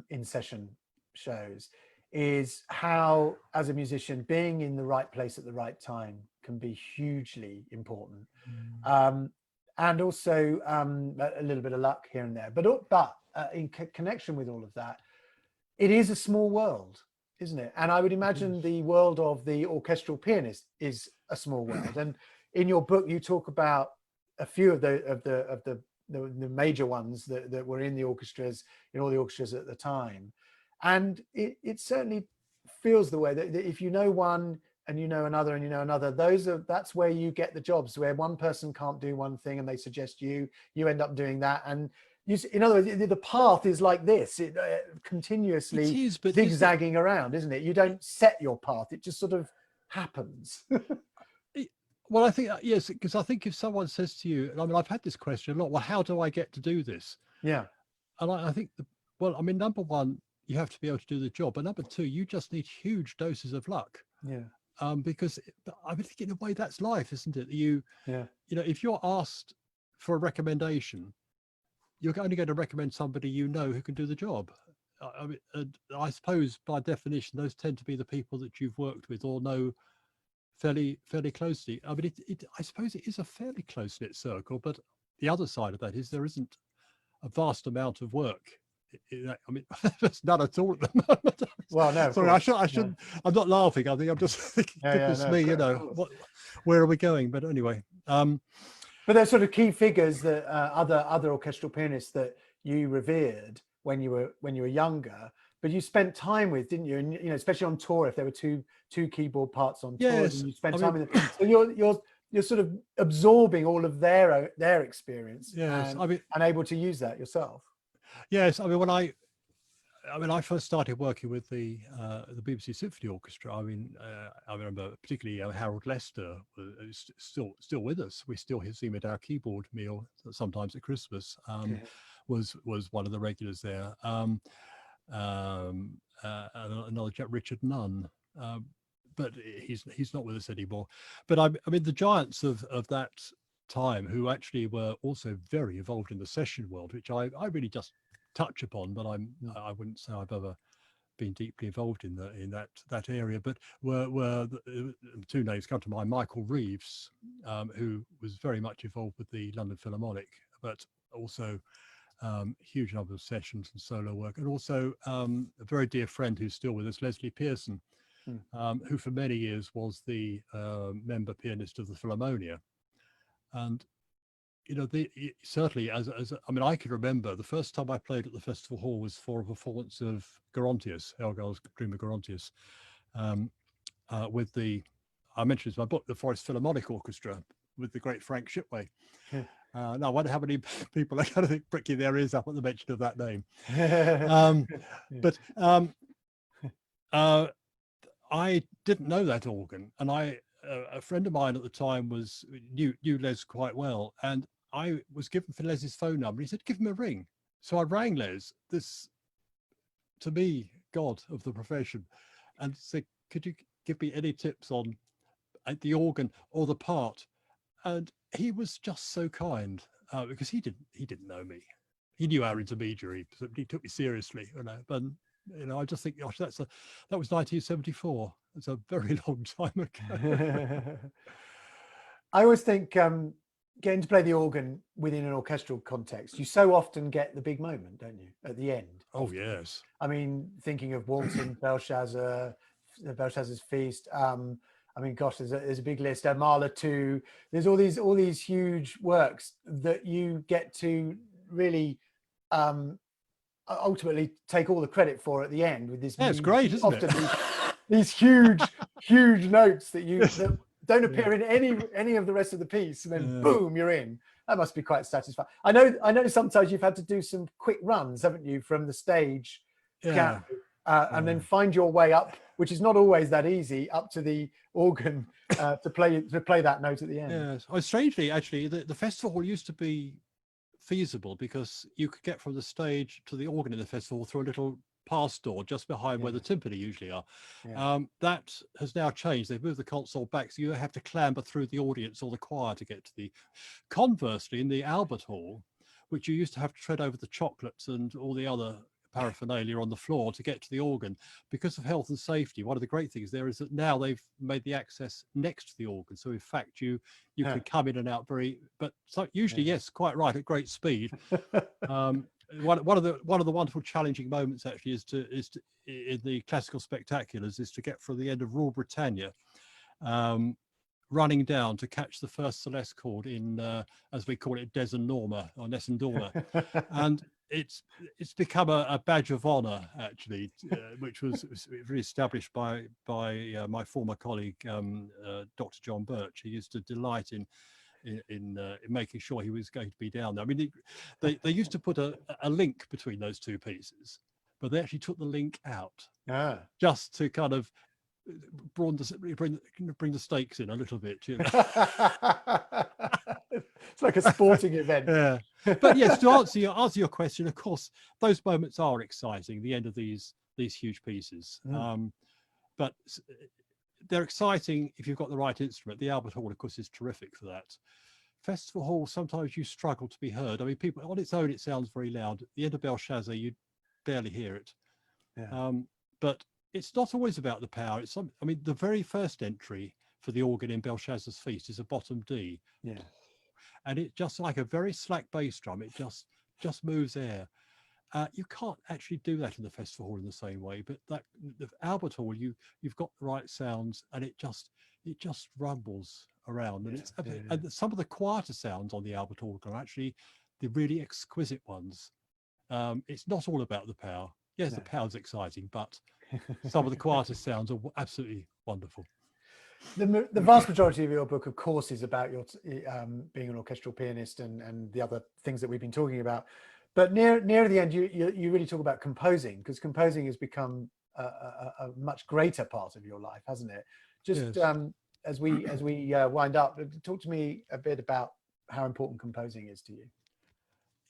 in-session shows is how, as a musician, being in the right place at the right time can be hugely important. And also a little bit of luck here and there. But in connection with all of that, it is a small world, isn't it? And I would imagine the world of the orchestral pianist is a small world. And in your book, you talk about a few of the major ones that were in all the orchestras at the time. And it certainly feels the way that if you know one and you know another and you know another, that's where you get the jobs, where one person can't do one thing and they suggest you end up doing that. And in other words, the path is like this, continuously zigzagging around, isn't it? You don't set your path, it just sort of happens. Well, I think, yes, because I think if someone says to you, I mean, I've had this question a lot, well, how do I get to do this? Yeah. And I think, I mean, number one, you have to be able to do the job. But number two, you just need huge doses of luck. Yeah. Because I would think in a way that's life, isn't it? If you're asked for a recommendation, you're only going to recommend somebody who can do the job. I mean, I suppose by definition, those tend to be the people that you've worked with or know fairly closely. I mean, I suppose it is a fairly close-knit circle, but the other side of that is there isn't a vast amount of work. I mean, there's none at all at the moment. Well, no. Sorry, I shouldn't. No. I'm not laughing. I think I'm just thinking, goodness me, where are we going? But anyway. But there's sort of key figures that other orchestral pianists that you revered when you were younger, but you spent time with, didn't you? And especially on tour, if there were two keyboard parts on tour, and you spent time with them. So you're sort of absorbing all of their experience, and able to use that yourself. Yes, I mean, when I first started working with the BBC Symphony Orchestra, I remember particularly Harold Lester was still with us. We still see him at our keyboard meal sometimes at Christmas. Was one of the regulars there. Another chap, Richard Nunn, but he's not with us anymore. But I mean, the giants of that time, who actually were also very involved in the session world, which I really just touch upon, but I wouldn't say I've ever been deeply involved in that area. But were the two names come to mind: Michael Reeves, who was very much involved with the London Philharmonic, but also huge number of sessions and solo work, and also a very dear friend who's still with us, Leslie Pearson, who for many years was the member pianist of the Philharmonia. And certainly, I mean, I can remember the first time I played at the festival hall was for a performance of Gerontius, Elgar's Dream of Gerontius, with the, I mentioned this in my book, the Forest Philharmonic Orchestra with the great Frank Shipway. Now, I wonder how many people are going to think pricking their ears up at the mention of that name. But I didn't know that organ, and a friend of mine at the time knew Les quite well, and I was given for Les's phone number. He said, "Give him a ring." So I rang Les, this, to me, god of the profession, and said, "Could you give me any tips on the organ or the part?" And he was just so kind, because he didn't know me. He knew our intermediary, but he took me seriously, But I just think, gosh, that was 1974. It's a very long time ago. I always think getting to play the organ within an orchestral context, you so often get the big moment, don't you, at the end? Oh, yes. I mean, thinking of Walton, Belshazzar's Feast. I mean, gosh, there's a big list. Mahler 2. There's all these huge works that you get to really ultimately take all the credit for at the end with this. Yeah, it's great, isn't it? These huge notes that don't appear in any of the rest of the piece, and then boom, you're in. That must be quite satisfying. I know sometimes you've had to do some quick runs, haven't you, from the stage piano, and then find your way up, which is not always that easy, up to the organ to play that note at the end. Yes. Oh, strangely, actually, the festival hall used to be feasible because you could get from the stage to the organ in the festival through a little pass door just behind where the timpani usually are. That has now changed. They've moved the console back, so you have to clamber through the audience or the choir to get to the. Conversely, in the Albert Hall, which you used to have to tread over the chocolates and all the other paraphernalia on the floor to get to the organ, because of health and safety, one of the great things there is that now they've made the access next to the organ, so in fact you can come in and out usually yes, quite right, at great speed. One of the wonderful challenging moments actually is to in the classical spectaculars is to get from the end of Rule Britannia running down to catch the first Celeste chord in as we call it, Des and Norma, or Ness and Dorna. And it's become a badge of honor actually, which was re-established by my former colleague Dr. John Birch. He used to delight in making sure he was going to be down there. I mean, they used to put a link between those two pieces, but they actually took the link out just to kind of bring the stakes in a little bit. It's like a sporting event. But yes, to answer your question, of course, those moments are exciting, the end of these huge pieces. But they're exciting if you've got the right instrument. The Albert Hall, of course, is terrific for that. Festival Hall, sometimes you struggle to be heard. I mean, people on its own, it sounds very loud. At the end of Belshazzar, you barely hear it. But it's not always about the power. I mean, the very first entry for the organ in Belshazzar's Feast is a bottom D. And it's just like a very slack bass drum. It just moves air. You can't actually do that in the festival hall in the same way, but the Albert Hall, you've got the right sounds, and it just rumbles around, and and some of the quieter sounds on the Albert Hall are actually the really exquisite ones. It's not all about the power. Yes, the power's exciting, but some of the quieter sounds are absolutely wonderful. The vast majority of your book, of course, is about your being an orchestral pianist and the other things that we've been talking about. But near the end, you really talk about composing, because composing has become a much greater part of your life, hasn't it? Just as we wind up, talk to me a bit about how important composing is to you.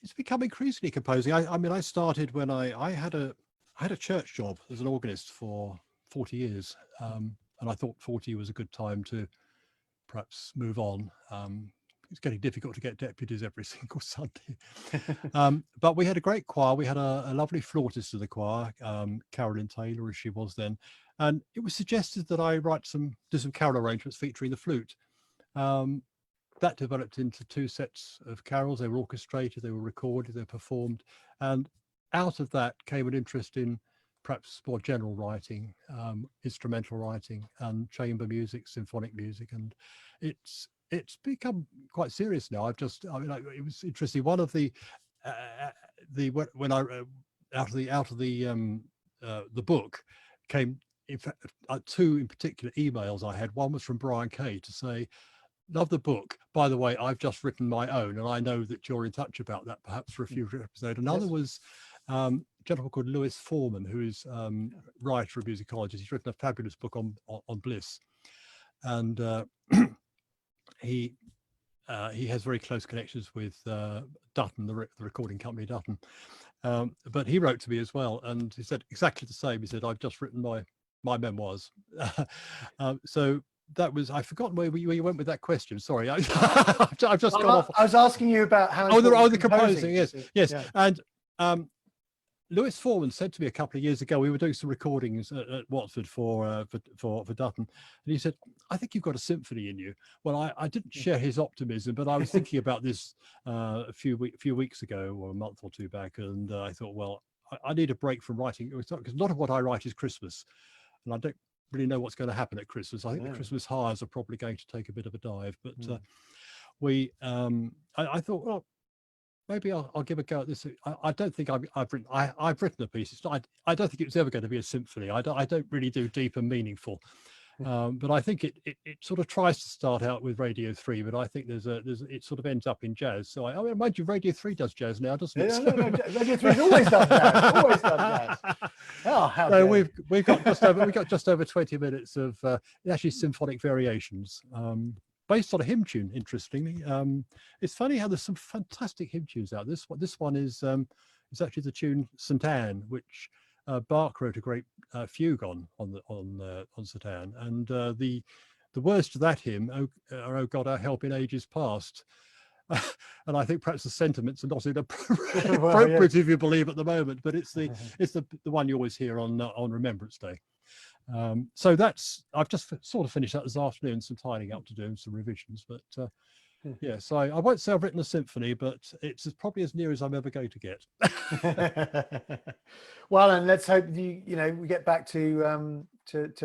It's become increasingly composing. I mean, I started when I had a church job as an organist for 40 years, and I thought 40 was a good time to perhaps move on. It's getting difficult to get deputies every single Sunday. But we had a great choir. We had a lovely flautist of the choir, Carolyn Taylor, as she was then. And it was suggested that I do some carol arrangements featuring the flute. That developed into 2 sets of carols. They were orchestrated, they were recorded, they were performed. And out of that came an interest in perhaps more general writing, instrumental writing, and chamber music, symphonic music. And it's become quite serious now. It was interesting. One of the when I out of the book came in fact, two in particular emails I had. One was from Brian Kay to say, love the book. By the way, I've just written my own, and I know that you're in touch about that, perhaps for a future episode. Another was a gentleman called Lewis Foreman, who is writer of musicologist. He's written a fabulous book on Bliss, and he has very close connections with Dutton, the recording company Dutton. But he wrote to me as well, and he said exactly the same. He said, I've just written my memoirs. So that was, I've forgotten where you went with that question. Sorry, I've just gone off. I was asking you about how. The composing, yes. Yeah. And Lewis Foreman said to me a couple of years ago, we were doing some recordings at Watford for Dutton, and he said, I think you've got a symphony in you. Well, I didn't share his optimism, but I was thinking about this a few weeks ago, or a month or two back, and I thought, well, I need a break from writing, because a lot of what I write is Christmas, and I don't really know what's going to happen at Christmas. I think the Christmas hires are probably going to take a bit of a dive, but I thought, well, maybe I'll give a go at this. I don't think I've written a piece. It's not, I don't think it was ever going to be a symphony. I don't really do deep and meaningful, but I think it sort of tries to start out with Radio 3, but I think it sort of ends up in jazz. So I mean, mind you, Radio 3 does jazz now, doesn't it? No, Radio 3's always done jazz. Always done jazz. Oh, how so we've got just over 20 minutes of actually Symphonic Variations. Based on a hymn tune, interestingly. It's funny how there's some fantastic hymn tunes out. This one is actually the tune St. Anne, which Bach wrote a great fugue on St. Anne, and the words to that hymn are "Oh God, our help in ages past," and I think perhaps the sentiments are not appropriate if you believe at the moment, but it's the one you always hear on Remembrance Day. So I've just sort of finished that this afternoon, some tidying up to do and some revisions, but yeah, so I won't say I've written a symphony, but it's probably as near as I'm ever going to get. Well, and let's hope we get back to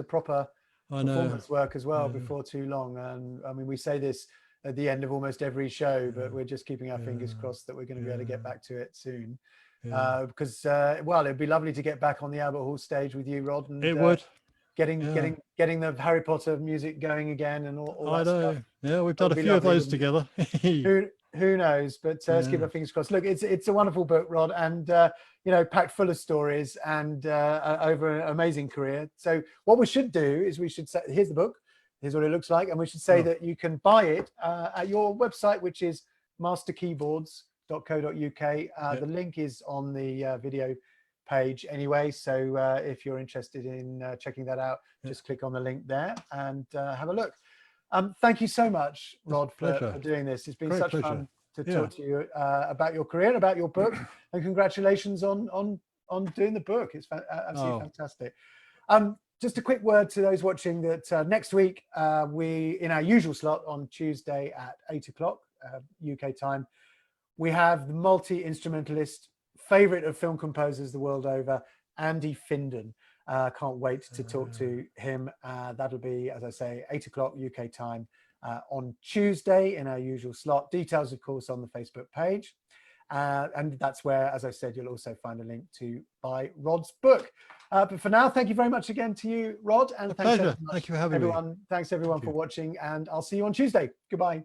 proper performance work as well before too long. And I mean, we say this at the end of almost every show, but we're just keeping our fingers crossed that we're going to be able to get back to it soon. Because well, it'd be lovely to get back on the Albert Hall stage with you, Rod, and it would. Getting the Harry Potter music going again and all that stuff. Yeah, we've done a few of those together. Who knows? But let's keep our fingers crossed. Look, it's a wonderful book, Rod, and packed full of stories and over an amazing career. So what we should do is we should say, here's the book, here's what it looks like, and we should say that you can buy it at your website, which is masterkeyboards.co.uk. The link is on the video page anyway, so if you're interested in checking that out, just click on the link there and have a look. Thank you so much, Rod, for doing this. It's been such fun to talk to you about your career and about your book, and congratulations on doing the book. It's absolutely fantastic. Just a quick word to those watching that next week we, in our usual slot on Tuesday at 8 o'clock UK time, we have the multi-instrumentalist, favorite of film composers the world over, Andy Finden. Can't wait to talk to him. That'll be, as I say, 8 o'clock UK time on Tuesday in our usual slot. Details, of course, on the Facebook page. And that's where, as I said, you'll also find a link to buy Rod's book. But for now, thank you very much again to you, Rod. And thanks pleasure. Thank you for having me. Thanks everyone for watching, and I'll see you on Tuesday. Goodbye.